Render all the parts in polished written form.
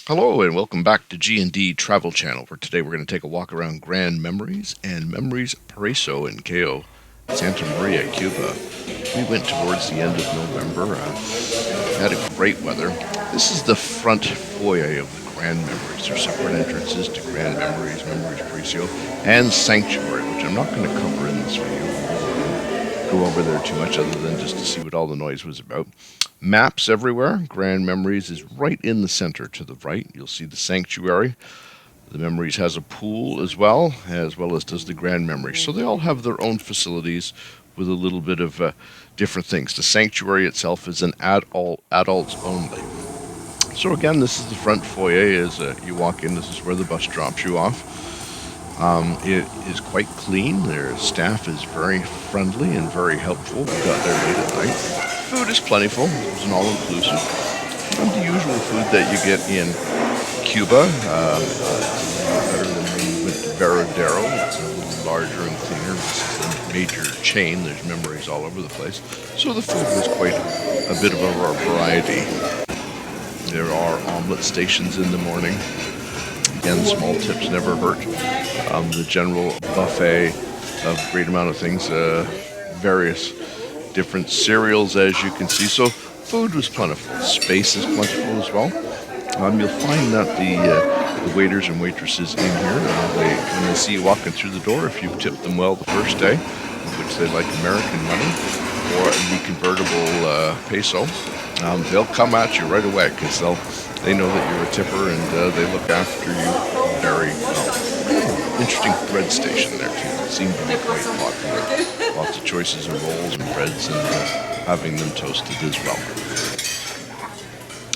Hello and welcome back to G&D Travel Channel, where today we're going to take a walk around Grand Memories and Memories Paraiso in Cayo, Santa Maria, Cuba. We went towards the end of November, had a great weather. This is the front foyer of the Grand Memories. There's separate entrances to Grand Memories, Memories Paraiso, and Sanctuary, which I'm not going to cover in this video. Go over there too much other than just to see what all the noise was about. Maps everywhere. Grand Memories is right in the center to the right. You'll see the sanctuary. The Memories has a pool as well as does the Grand Memories. So they all have their own facilities with a little bit of different things. The sanctuary itself is an adults only. So again, this is the front foyer. As you walk in, this is where the bus drops you off. It is quite clean. Their staff is very friendly and very helpful. We got there late at night. Food is plentiful. It's an all-inclusive. Not the usual food that you get in Cuba. It's a little better than when we went to Veradero. It's a little larger and cleaner. This is a major chain. There's Memories all over the place. So the food was quite a bit of a variety. There are omelet stations in the morning. Again, small tips never hurt. The general buffet of a great amount of things, various different cereals, as you can see. So food was plentiful. Space is plentiful as well. You'll find that the waiters and waitresses in here, when they see you walking through the door, if you've tipped them well the first day, which they like American money, or the convertible peso, they'll come at you right away because they know that you're a tipper and they look after you very well. Interesting bread station there too. It seemed to be quite popular. Lots of choices of rolls and breads and having them toasted as well.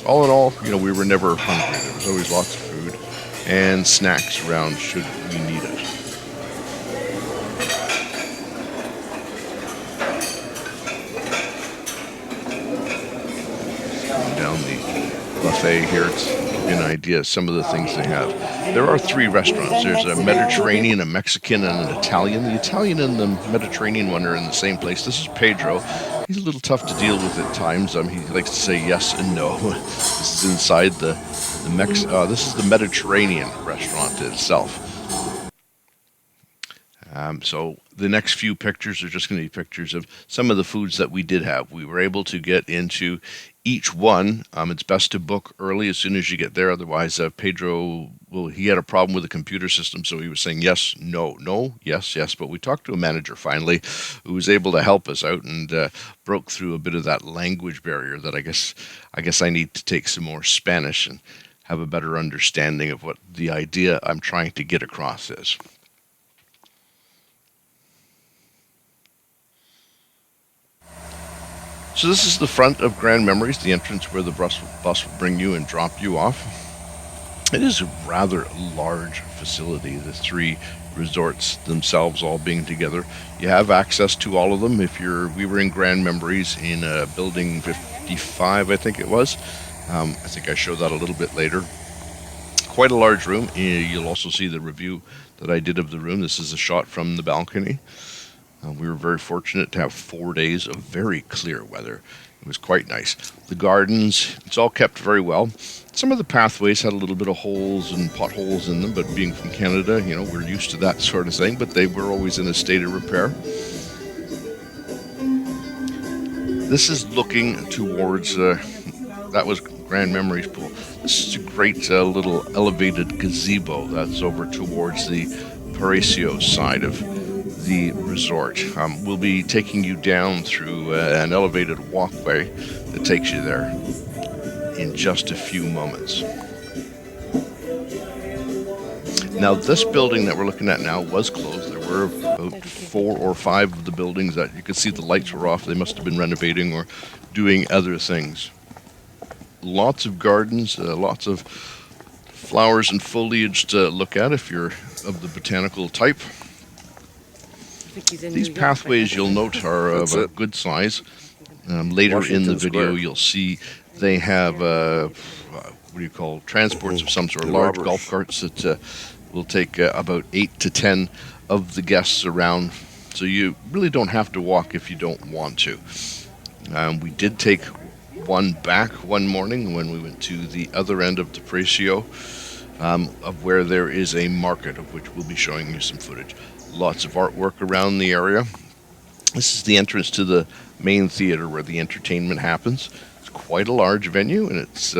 All in all, we were never hungry. There was always lots of food and snacks around should we need it. Down the buffet here to give you an idea of some of the things they have. There are three restaurants. There's a Mediterranean, a Mexican, and an Italian. The Italian and the Mediterranean one are in the same place. This is Pedro. He's a little tough to deal with at times. He likes to say yes and no. This is inside this is the Mediterranean restaurant itself. So the next few pictures are just going to be pictures of some of the foods that we did have. We were able to get into each one. It's best to book early as soon as you get there. Otherwise, Pedro, he had a problem with the computer system, so he was saying yes, no, no, yes, yes. But we talked to a manager finally who was able to help us out and broke through a bit of that language barrier that I guess I need to take some more Spanish and have a better understanding of what the idea I'm trying to get across is. So this is the front of Grand Memories, the entrance where the bus will bring you and drop you off. It is a rather large facility, the three resorts themselves all being together. You have access to all of them. We were in Grand Memories in building 55, I think it was. I think I showed that a little bit later. Quite a large room. You'll also see the review that I did of the room. This is a shot from the balcony. We were very fortunate to have 4 days of very clear weather. It was quite nice. The gardens, it's all kept very well. Some of the pathways had a little bit of holes and potholes in them, but being from Canada, we're used to that sort of thing, but they were always in a state of repair. This is looking towards, that was Grand Memories pool. This is a great little elevated gazebo that's over towards the Paraiso side of the resort. We'll be taking you down through an elevated walkway that takes you there in just a few moments. Now, this building that we're looking at now was closed. There were about 4 or 5 of the buildings that you could see the lights were off. They must have been renovating or doing other things. Lots of gardens, lots of flowers and foliage to look at if you're of the botanical type. These pathways, you'll note, are of a good size. Later in the video, you'll see they have, transports of some sort, large golf carts that will take about 8 to 10 of the guests around. So you really don't have to walk if you don't want to. We did take one back one morning when we went to the other end of the Paraiso, of where there is a market, of which we'll be showing you some footage. Lots of artwork around the area. This is the entrance to the main theater where the entertainment happens. It's quite a large venue, and it's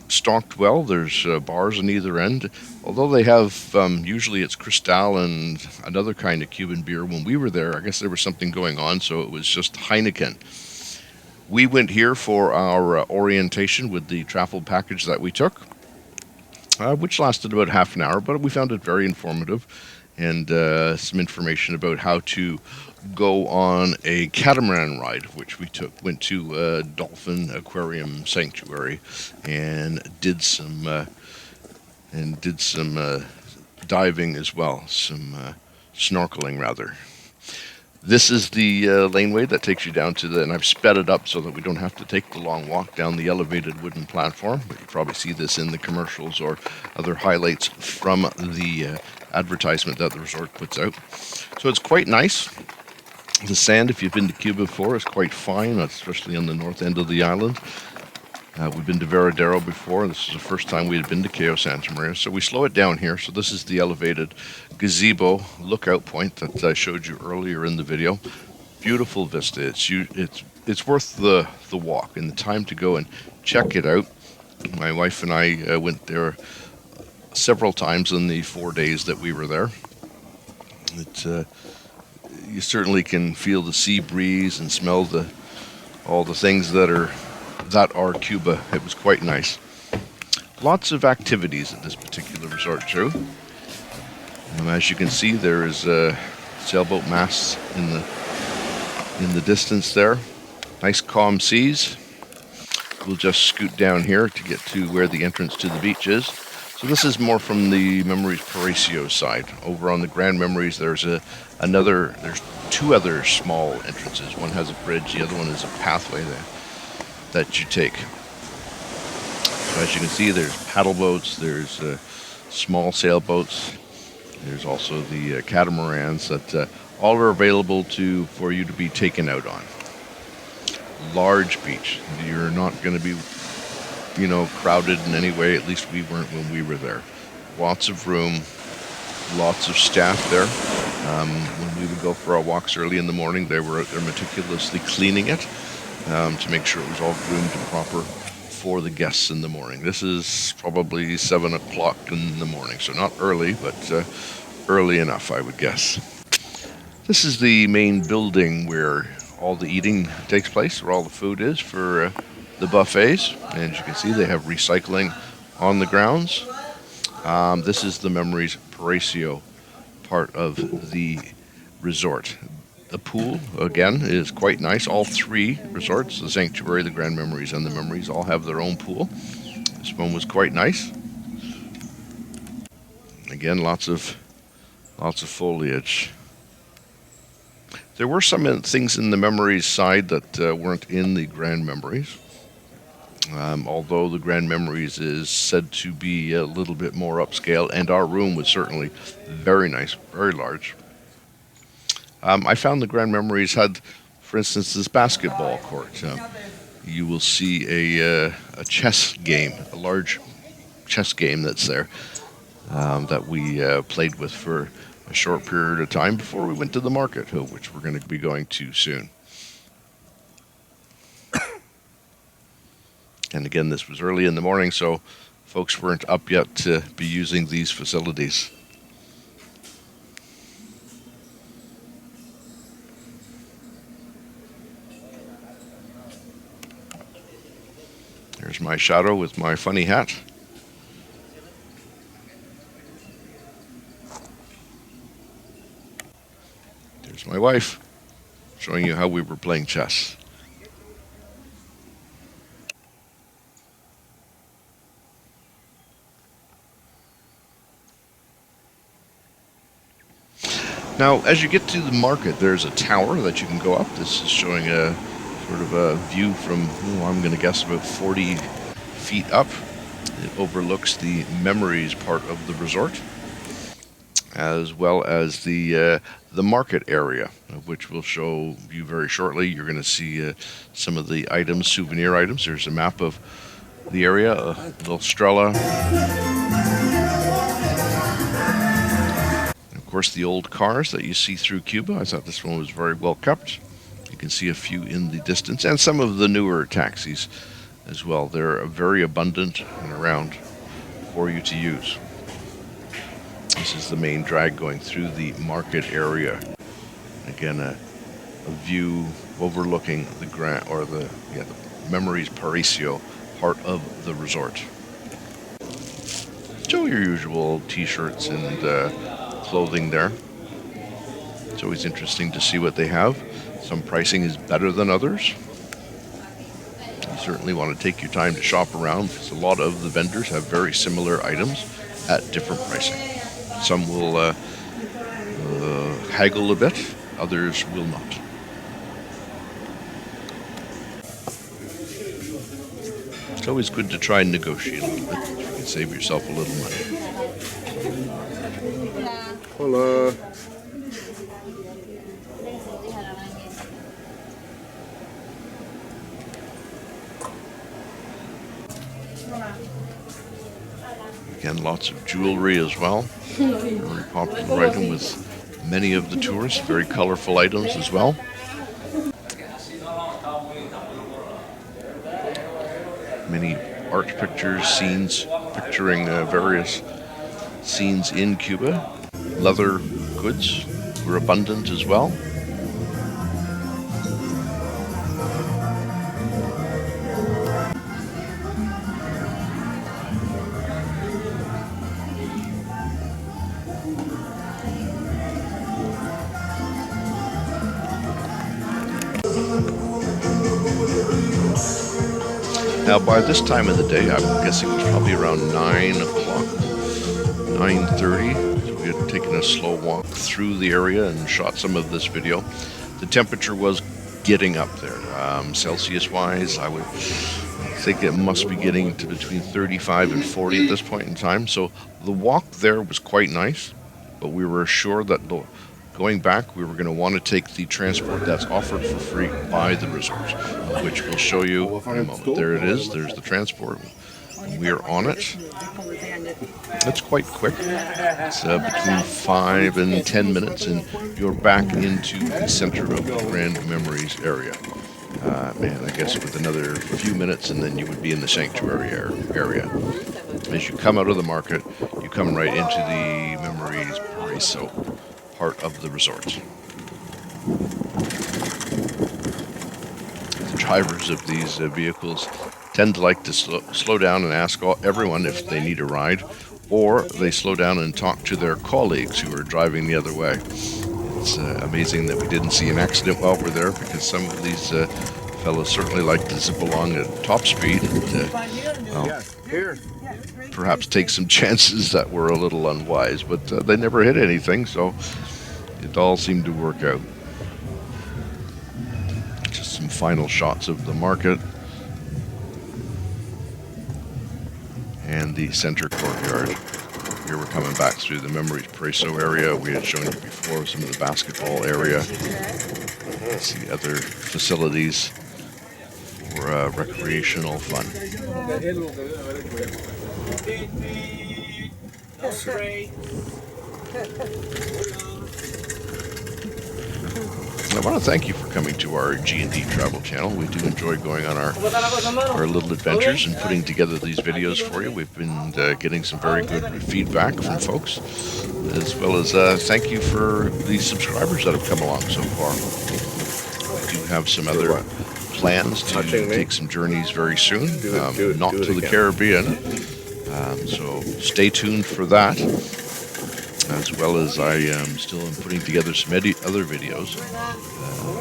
stocked well. There's bars on either end. Although they have, usually it's Cristal and another kind of Cuban beer. When we were there, I guess there was something going on, so it was just Heineken. We went here for our orientation with the travel package that we took, which lasted about half an hour, but we found it very informative, and some information about how to go on a catamaran ride, which we went to a dolphin aquarium sanctuary and did some diving as well, some snorkeling rather. This is the laneway that takes you down to and I've sped it up so that we don't have to take the long walk down the elevated wooden platform. But you probably see this in the commercials or other highlights from the advertisement that the resort puts out. So it's quite nice. The sand, if you've been to Cuba before, is quite fine, especially on the north end of the island. We've been to Veradero before. This is the first time we had been to Cayo Santa Maria. So we slow it down here. So this is the elevated gazebo lookout point that I showed you earlier in the video. Beautiful vista. It's worth the walk and the time to go and check it out. My wife and I went there several times in the 4 days that we were there. You certainly can feel the sea breeze and smell all the things that are Cuba. It was quite nice. Lots of activities at this particular resort too. As you can see, there is sailboat masts in the distance there. Nice calm seas. We'll just scoot down here to get to where the entrance to the beach is. So this is more from the Memories Paraiso side. Over on the Grand Memories, there's two other small entrances. One has a bridge, the other one is a pathway that you take. So as you can see, there's paddle boats, there's small sailboats, there's also the catamarans that all are available for you to be taken out on. Large beach. You're not going to be, crowded in any way. At least we weren't when we were there. Lots of room, lots of staff there. When we would go for our walks early in the morning, they're meticulously cleaning it to make sure it was all groomed and proper for the guests in the morning. This is probably 7 o'clock in the morning, so not early, but early enough, I would guess. This is the main building where all the eating takes place, where all the food is for the buffets. And as you can see, they have recycling on the grounds. This is the Memories Paraiso part of the resort. The pool, again, is quite nice. All three resorts, the Sanctuary, the Grand Memories, and the Memories, all have their own pool. This one was quite nice. Again, lots of foliage. There were some things in the Memories side that weren't in the Grand Memories. Although the Grand Memories is said to be a little bit more upscale, and our room was certainly very nice, very large. I found the Grand Memories had, for instance, this basketball court. You will see a chess game, a large chess game that's there that we played with for a short period of time before we went to the market, which we're going to be going to soon. And again, this was early in the morning, so folks weren't up yet to be using these facilities. There's my shadow with my funny hat. There's my wife, showing you how we were playing chess. Now, as you get to the market, there's a tower that you can go up. This is showing a sort of a view from, I'm going to guess about 40 feet up. It overlooks the Memories part of the resort. as well as the market area, which we'll show you very shortly. You're going to see some of the items, souvenir items. There's a map of the area, a little strela. And of course, the old cars that you see through Cuba. I thought this one was very well kept. You can see a few in the distance, and some of the newer taxis as well. They're very abundant and around for you to use. This is the main drag going through the market area. Again, a view overlooking the Memories Paraiso part of the resort. So your usual t-shirts and clothing there. It's always interesting to see what they have. Some pricing is better than others. You certainly want to take your time to shop around because a lot of the vendors have very similar items at different pricing. Some will haggle a bit, others will not. It's always good to try and negotiate a little bit. You can save yourself a little money. Hola. Again, lots of jewelry as well. Very popular item with many of the tourists. Very colorful items as well. Many art pictures, scenes picturing various scenes in Cuba. Leather goods were abundant as well. Now, by this time of the day, I'm guessing it was probably around 9 o'clock, 9:30. So we had taken a slow walk through the area and shot some of this video. The temperature was getting up there. Celsius-wise, I would think it must be getting to between 35 and 40 at this point in time. So the walk there was quite nice, but we were sure that going back, we were going to want to take the transport that's offered for free by the resort, which we'll show you in a moment. There it is. There's the transport. We're on it. It's quite quick. It's between 5 and 10 minutes, and you're back into the center of the Grand Memories area. I guess with another few minutes, and then you would be in the sanctuary area. As you come out of the market, you come right into the Memories Paraiso part of the resort. The drivers of these vehicles tend to like to slow down and ask everyone if they need a ride, or they slow down and talk to their colleagues who are driving the other way. It's amazing that we didn't see an accident while we're there, because some of these fellows certainly like to zip along at top speed and perhaps take some chances that were a little unwise, but they never hit anything, so it all seemed to work out. Just some final shots of the market and the center courtyard. Here we're coming back through the Memories Paraiso area. We had shown you before some of the basketball area. See other facilities for recreational fun. I want to thank you for coming to our G&D travel channel. We do enjoy going on our little adventures and putting together these videos for you. We've been getting some very good feedback from folks, as well as thank you for the subscribers that have come along so far. We do have some other plans to take some journeys very soon, not to the Caribbean, so stay tuned for that. As well as I still am putting together some other videos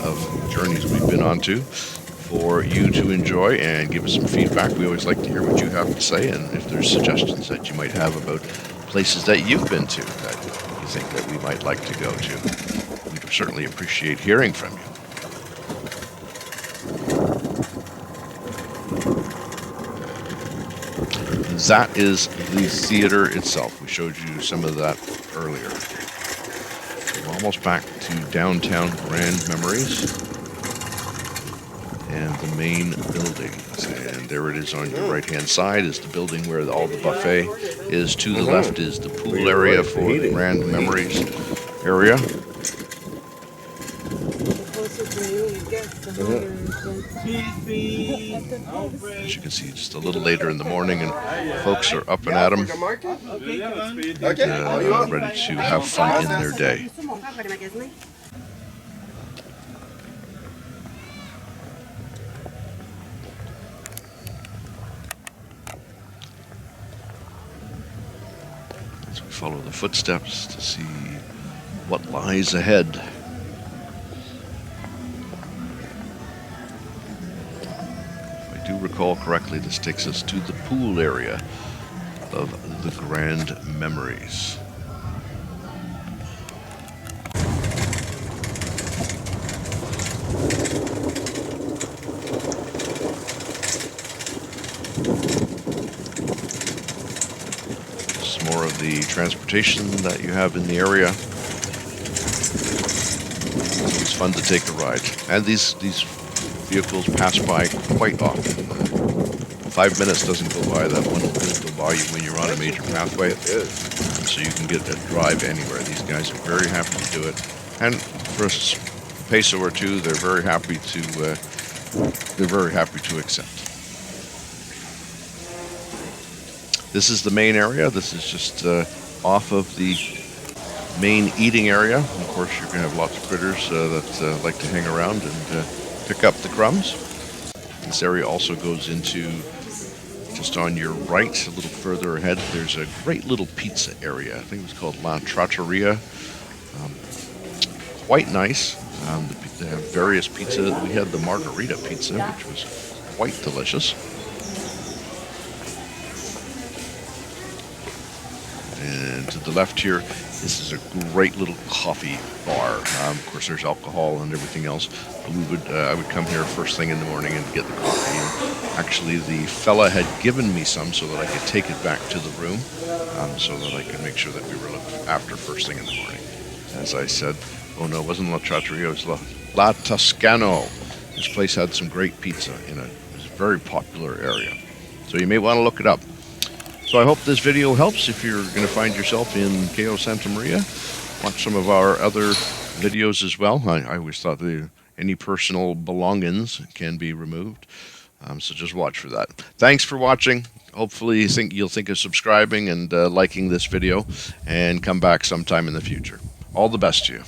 of journeys we've been on to for you to enjoy and give us some feedback. We always like to hear what you have to say, and if there's suggestions that you might have about places that you've been to that you think that we might like to go to. We'd certainly appreciate hearing from you. that is the theater itself. We showed you some of that earlier. We're almost back to downtown Grand Memories and the main buildings. And there it is on your right-hand side is the building where all the buffet is. To the left is the pool area for the Grand Memories area. As you can see, just a little later in the morning, and folks are up and at 'em, ready to have fun in their day. As we follow the footsteps to see what lies ahead. If I do recall correctly, this takes us to the pool area of the Grand Memories. Just more of the transportation that you have in the area. It's fun to take a ride, and these vehicles pass by quite often. 5 minutes doesn't go by that one will go by you when you're on a major pathway. So you can get a drive anywhere. These guys are very happy to do it, and for a peso or two, they're very happy to accept. This is the main area. This is just off of the main eating area. Of course, you're going to have lots of critters that like to hang around and pick up the crumbs. This area also goes into, just on your right, a little further ahead, there's a great little pizza area. I think it's called La Trattoria. Quite nice. They have various pizzas. We had the margarita pizza, which was quite delicious. And to the left here, this is a great little coffee bar. Of course, there's alcohol and everything else. I would come here first thing in the morning and get the coffee. And actually, the fella had given me some so that I could take it back to the room, so that I could make sure that we were looked after first thing in the morning. As I said, oh no, it wasn't La Trattoria, it was La Toscano. This place had some great pizza in it. It was a very popular area. So you may want to look it up. So I hope this video helps if you're going to find yourself in Cayo Santa Maria. Watch some of our other videos as well. I always thought that any personal belongings can be removed. So just watch for that. Thanks for watching. Hopefully you'll think of subscribing and liking this video, and come back sometime in the future. All the best to you.